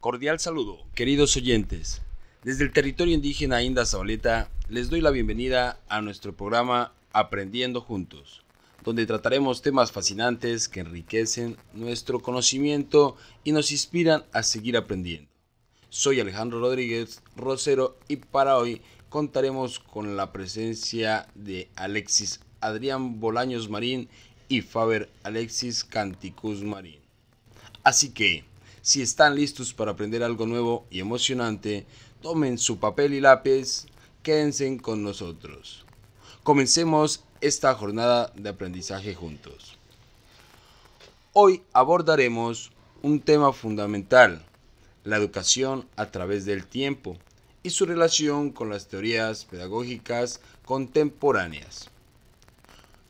Cordial saludo, queridos oyentes. Desde el territorio indígena Inda Zabaleta, les doy la bienvenida a nuestro programa Aprendiendo Juntos, donde trataremos temas fascinantes que enriquecen nuestro conocimiento y nos inspiran a seguir aprendiendo. Soy Alejandro Rodríguez Rosero y para hoy contaremos con la presencia de Alexis Adrián Bolaños Marín y Faber Alexis Canticus Marín. Así que, si están listos para aprender algo nuevo y emocionante, tomen su papel y lápiz, quédense con nosotros. Comencemos esta jornada de aprendizaje juntos. Hoy abordaremos un tema fundamental, la educación a través del tiempo y su relación con las teorías pedagógicas contemporáneas.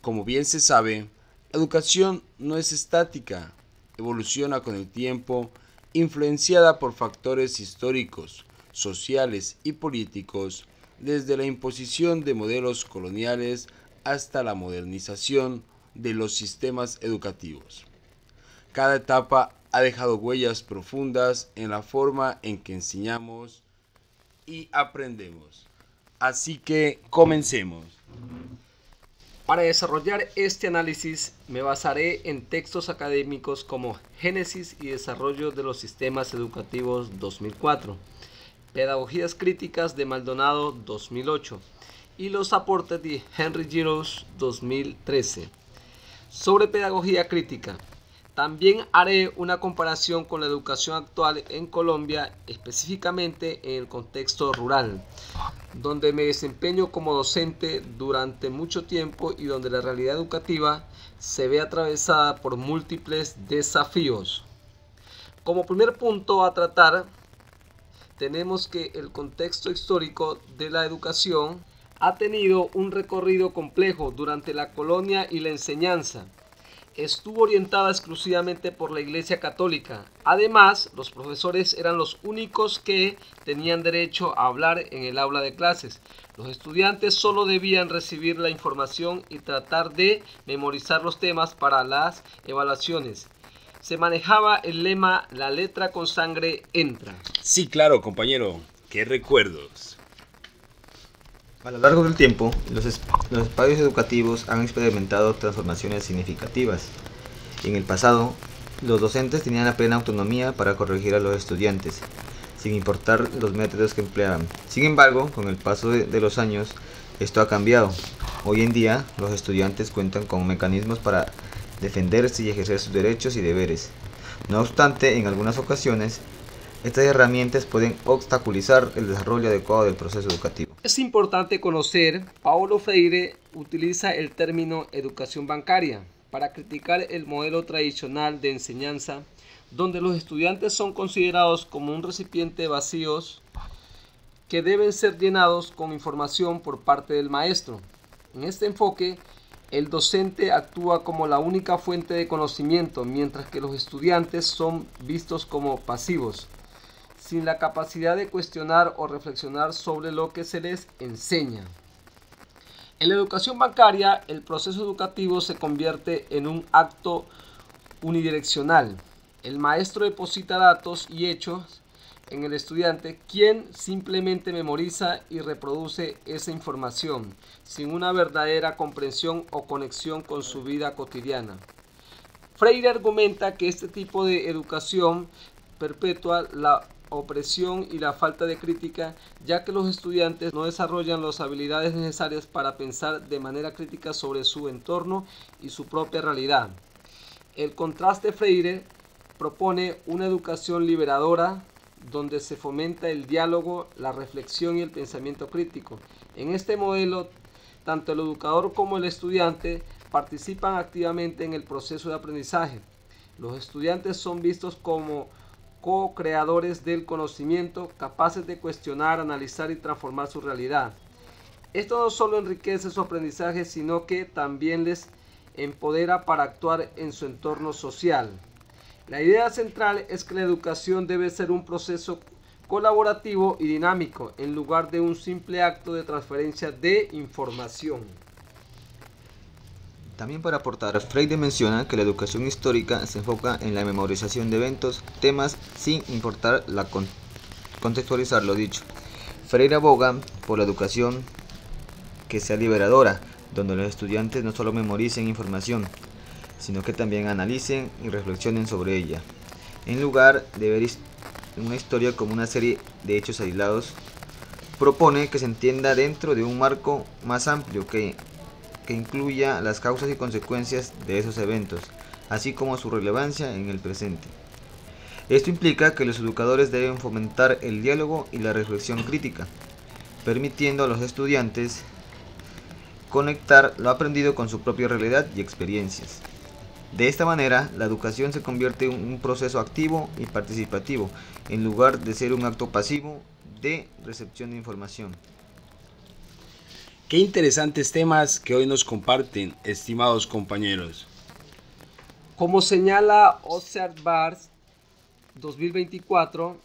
Como bien se sabe, la educación no es estática, evoluciona con el tiempo, influenciada por factores históricos, sociales y políticos, desde la imposición de modelos coloniales hasta la modernización de los sistemas educativos. Cada etapa ha dejado huellas profundas en la forma en que enseñamos y aprendemos. Así que comencemos. Para desarrollar este análisis me basaré en textos académicos como Génesis y Desarrollo de los Sistemas Educativos 2004, Pedagogías Críticas de Maldonado 2008 y los aportes de Henry Giroux 2013. Sobre pedagogía crítica, también haré una comparación con la educación actual en Colombia, específicamente en el contexto rural, donde me desempeño como docente durante mucho tiempo y donde la realidad educativa se ve atravesada por múltiples desafíos. Como primer punto a tratar, tenemos que el contexto histórico de la educación ha tenido un recorrido complejo durante la colonia y la enseñanza. Estuvo orientada exclusivamente por la Iglesia Católica. Además, los profesores eran los únicos que tenían derecho a hablar en el aula de clases. Los estudiantes solo debían recibir la información y tratar de memorizar los temas para las evaluaciones. Se manejaba el lema "la letra con sangre entra". Sí, claro, compañero. ¿Qué recuerdos? A lo largo del tiempo, los espacios educativos han experimentado transformaciones significativas. En el pasado, los docentes tenían la plena autonomía para corregir a los estudiantes, sin importar los métodos que empleaban. Sin embargo, con el paso de los años, esto ha cambiado. Hoy en día, los estudiantes cuentan con mecanismos para defenderse y ejercer sus derechos y deberes. No obstante, en algunas ocasiones, estas herramientas pueden obstaculizar el desarrollo adecuado del proceso educativo. Es importante conocer, Paulo Freire utiliza el término educación bancaria para criticar el modelo tradicional de enseñanza, donde los estudiantes son considerados como un recipiente vacíos que deben ser llenados con información por parte del maestro. En este enfoque, el docente actúa como la única fuente de conocimiento, mientras que los estudiantes son vistos como pasivos, sin la capacidad de cuestionar o reflexionar sobre lo que se les enseña. En la educación bancaria, el proceso educativo se convierte en un acto unidireccional. El maestro deposita datos y hechos en el estudiante, quien simplemente memoriza y reproduce esa información, sin una verdadera comprensión o conexión con su vida cotidiana. Freire argumenta que este tipo de educación perpetúa la opresión y la falta de crítica, ya que los estudiantes no desarrollan las habilidades necesarias para pensar de manera crítica sobre su entorno y su propia realidad. El contraste Freire propone una educación liberadora donde se fomenta el diálogo, la reflexión y el pensamiento crítico. En este modelo, tanto el educador como el estudiante participan activamente en el proceso de aprendizaje. Los estudiantes son vistos como co-creadores del conocimiento, capaces de cuestionar, analizar y transformar su realidad. Esto no solo enriquece su aprendizaje, sino que también les empodera para actuar en su entorno social. La idea central es que la educación debe ser un proceso colaborativo y dinámico, en lugar de un simple acto de transferencia de información. También para aportar, Freire menciona que la educación histórica se enfoca en la memorización de eventos, temas, sin importar contextualizar lo dicho. Freire aboga por la educación que sea liberadora, donde los estudiantes no solo memoricen información, sino que también analicen y reflexionen sobre ella. En lugar de ver una historia como una serie de hechos aislados, propone que se entienda dentro de un marco más amplio que incluya las causas y consecuencias de esos eventos, así como su relevancia en el presente. Esto implica que los educadores deben fomentar el diálogo y la reflexión crítica, permitiendo a los estudiantes conectar lo aprendido con su propia realidad y experiencias. De esta manera, la educación se convierte en un proceso activo y participativo, en lugar de ser un acto pasivo de recepción de información. Qué interesantes temas que hoy nos comparten, estimados compañeros. Como señala Observars 2024,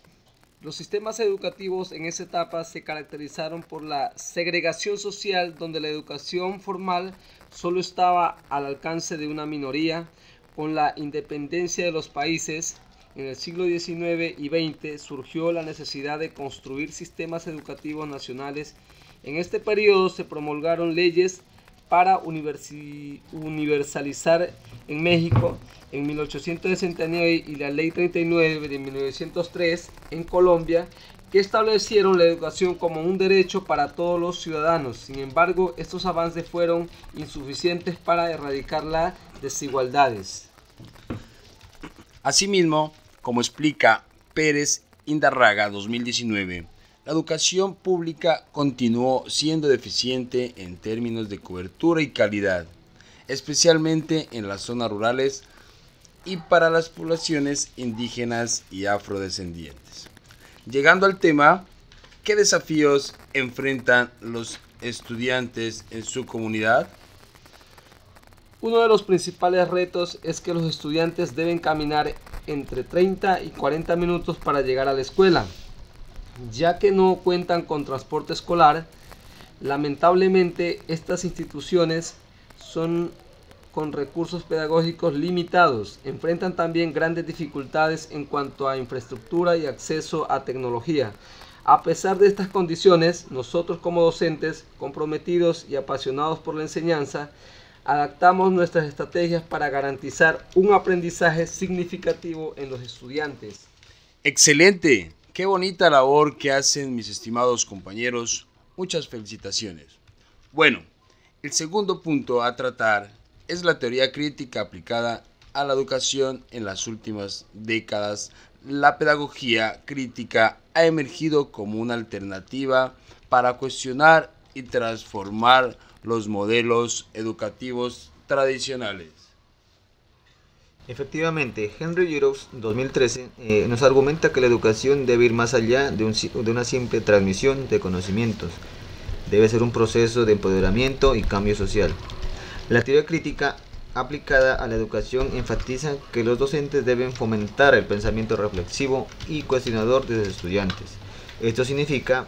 los sistemas educativos en esa etapa se caracterizaron por la segregación social, donde la educación formal solo estaba al alcance de una minoría. Con la independencia de los países en el siglo XIX y XX surgió la necesidad de construir sistemas educativos nacionales. En este periodo se promulgaron leyes para universalizar en México en 1869 y la Ley 39 de 1903 en Colombia, que establecieron la educación como un derecho para todos los ciudadanos. Sin embargo, estos avances fueron insuficientes para erradicar las desigualdades. Asimismo, como explica Pérez Indarraga 2019, la educación pública continuó siendo deficiente en términos de cobertura y calidad, especialmente en las zonas rurales y para las poblaciones indígenas y afrodescendientes. Llegando al tema, ¿qué desafíos enfrentan los estudiantes en su comunidad? Uno de los principales retos es que los estudiantes deben caminar entre 30 y 40 minutos para llegar a la escuela, ya que no cuentan con transporte escolar. Lamentablemente, estas instituciones son con recursos pedagógicos limitados, enfrentan también grandes dificultades en cuanto a infraestructura y acceso a tecnología. A pesar de estas condiciones, nosotros como docentes comprometidos y apasionados por la enseñanza, adaptamos nuestras estrategias para garantizar un aprendizaje significativo en los estudiantes. ¡Excelente! ¡Qué bonita labor que hacen mis estimados compañeros! Muchas felicitaciones. Bueno, el segundo punto a tratar es la teoría crítica aplicada a la educación. En las últimas décadas, la pedagogía crítica ha emergido como una alternativa para cuestionar y transformar los modelos educativos tradicionales. Efectivamente, Henry Giroux 2013 nos argumenta que la educación debe ir más allá de una simple transmisión de conocimientos. Debe ser un proceso de empoderamiento y cambio social. La teoría crítica aplicada a la educación enfatiza que los docentes deben fomentar el pensamiento reflexivo y cuestionador de sus estudiantes. Esto significa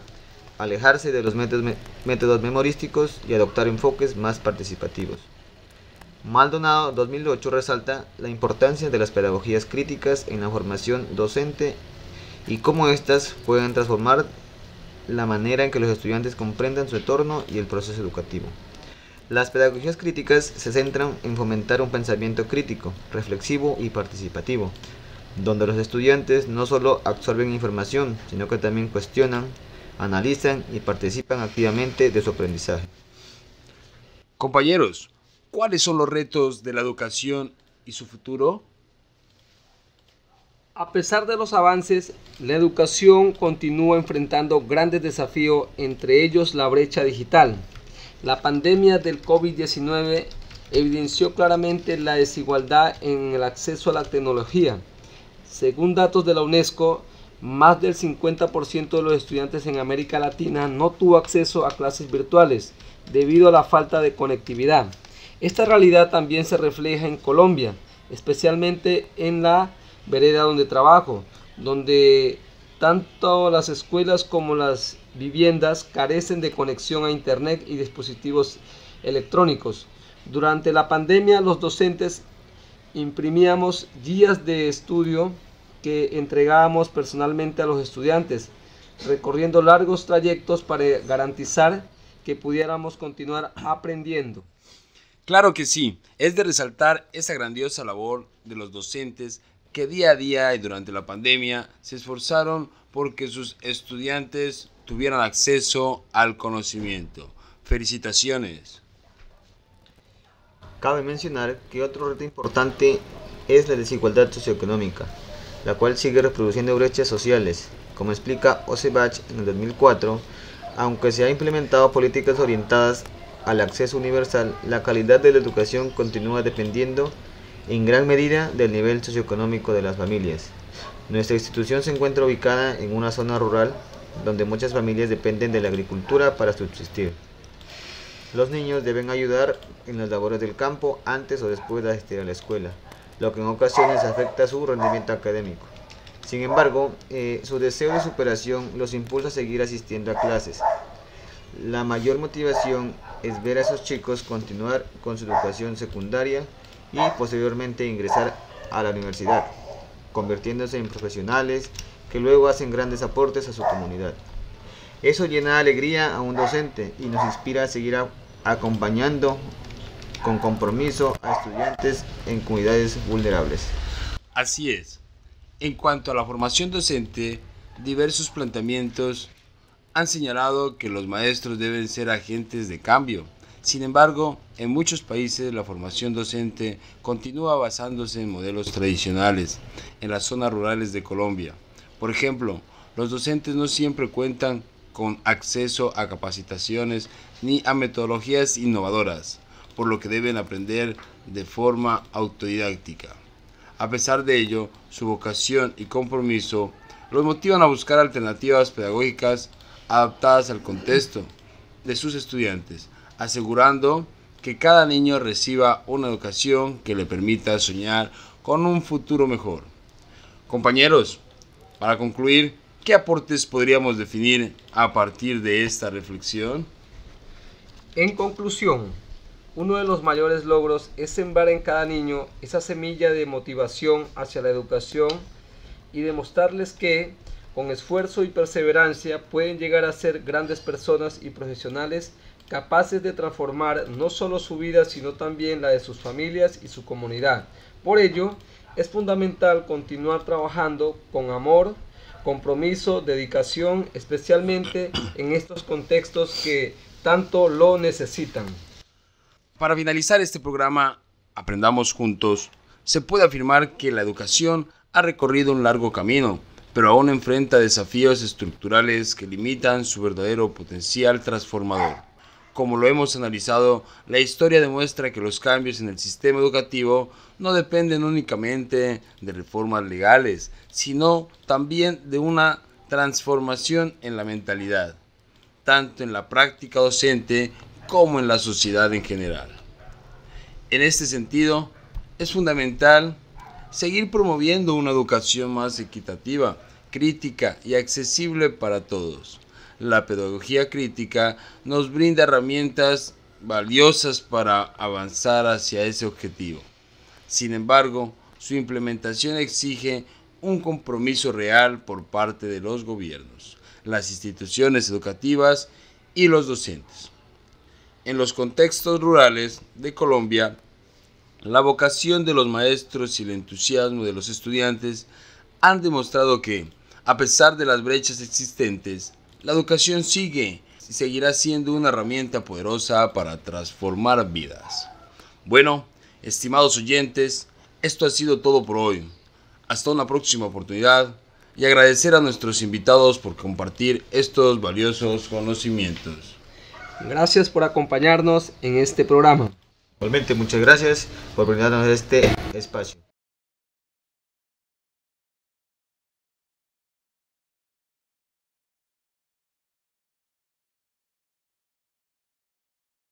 alejarse de los métodos memorísticos y adoptar enfoques más participativos. Maldonado 2008 resalta la importancia de las pedagogías críticas en la formación docente y cómo éstas pueden transformar la manera en que los estudiantes comprendan su entorno y el proceso educativo. Las pedagogías críticas se centran en fomentar un pensamiento crítico, reflexivo y participativo, donde los estudiantes no solo absorben información, sino que también cuestionan, analizan y participan activamente de su aprendizaje. Compañeros, ¿cuáles son los retos de la educación y su futuro? A pesar de los avances, la educación continúa enfrentando grandes desafíos, entre ellos la brecha digital. La pandemia del COVID-19 evidenció claramente la desigualdad en el acceso a la tecnología. Según datos de la UNESCO, más del 50% de los estudiantes en América Latina no tuvo acceso a clases virtuales debido a la falta de conectividad. Esta realidad también se refleja en Colombia, especialmente en la vereda donde trabajo, donde tanto las escuelas como las viviendas carecen de conexión a internet y dispositivos electrónicos. Durante la pandemia, los docentes imprimíamos guías de estudio que entregábamos personalmente a los estudiantes, recorriendo largos trayectos para garantizar que pudiéramos continuar aprendiendo. Claro que sí, es de resaltar esa grandiosa labor de los docentes que día a día y durante la pandemia se esforzaron porque sus estudiantes tuvieran acceso al conocimiento. Felicitaciones. Cabe mencionar que otro reto importante es la desigualdad socioeconómica, la cual sigue reproduciendo brechas sociales. Como explica Osebach en el 2004, aunque se han implementado políticas orientadas al acceso universal, la calidad de la educación continúa dependiendo en gran medida del nivel socioeconómico de las familias. Nuestra institución se encuentra ubicada en una zona rural donde muchas familias dependen de la agricultura para subsistir. Los niños deben ayudar en las labores del campo antes o después de asistir a la escuela, lo que en ocasiones afecta su rendimiento académico. Sin embargo, su deseo de superación los impulsa a seguir asistiendo a clases. La mayor motivación es ver a esos chicos continuar con su educación secundaria y posteriormente ingresar a la universidad, convirtiéndose en profesionales que luego hacen grandes aportes a su comunidad. Eso llena de alegría a un docente y nos inspira a seguir acompañando con compromiso a estudiantes en comunidades vulnerables. Así es. En cuanto a la formación docente, diversos planteamientos han señalado que los maestros deben ser agentes de cambio. Sin embargo, en muchos países la formación docente continúa basándose en modelos tradicionales en las zonas rurales de Colombia. Por ejemplo, los docentes no siempre cuentan con acceso a capacitaciones ni a metodologías innovadoras, por lo que deben aprender de forma autodidáctica. A pesar de ello, su vocación y compromiso los motivan a buscar alternativas pedagógicas adaptadas al contexto de sus estudiantes, asegurando que cada niño reciba una educación que le permita soñar con un futuro mejor. Compañeros, para concluir, ¿qué aportes podríamos definir a partir de esta reflexión? En conclusión, uno de los mayores logros es sembrar en cada niño esa semilla de motivación hacia la educación y demostrarles que, con esfuerzo y perseverancia, pueden llegar a ser grandes personas y profesionales capaces de transformar no solo su vida, sino también la de sus familias y su comunidad. Por ello, es fundamental continuar trabajando con amor, compromiso, dedicación, especialmente en estos contextos que tanto lo necesitan. Para finalizar este programa, Aprendamos Juntos, se puede afirmar que la educación ha recorrido un largo camino, pero aún enfrenta desafíos estructurales que limitan su verdadero potencial transformador. Como lo hemos analizado, la historia demuestra que los cambios en el sistema educativo no dependen únicamente de reformas legales, sino también de una transformación en la mentalidad, tanto en la práctica docente como en la sociedad en general. En este sentido, es fundamental seguir promoviendo una educación más equitativa, crítica y accesible para todos. La pedagogía crítica nos brinda herramientas valiosas para avanzar hacia ese objetivo. Sin embargo, su implementación exige un compromiso real por parte de los gobiernos, las instituciones educativas y los docentes. En los contextos rurales de Colombia, la vocación de los maestros y el entusiasmo de los estudiantes han demostrado que, a pesar de las brechas existentes, la educación sigue y seguirá siendo una herramienta poderosa para transformar vidas. Bueno, estimados oyentes, esto ha sido todo por hoy. Hasta una próxima oportunidad y agradecer a nuestros invitados por compartir estos valiosos conocimientos. Gracias por acompañarnos en este programa. Igualmente, muchas gracias por brindarnos este espacio.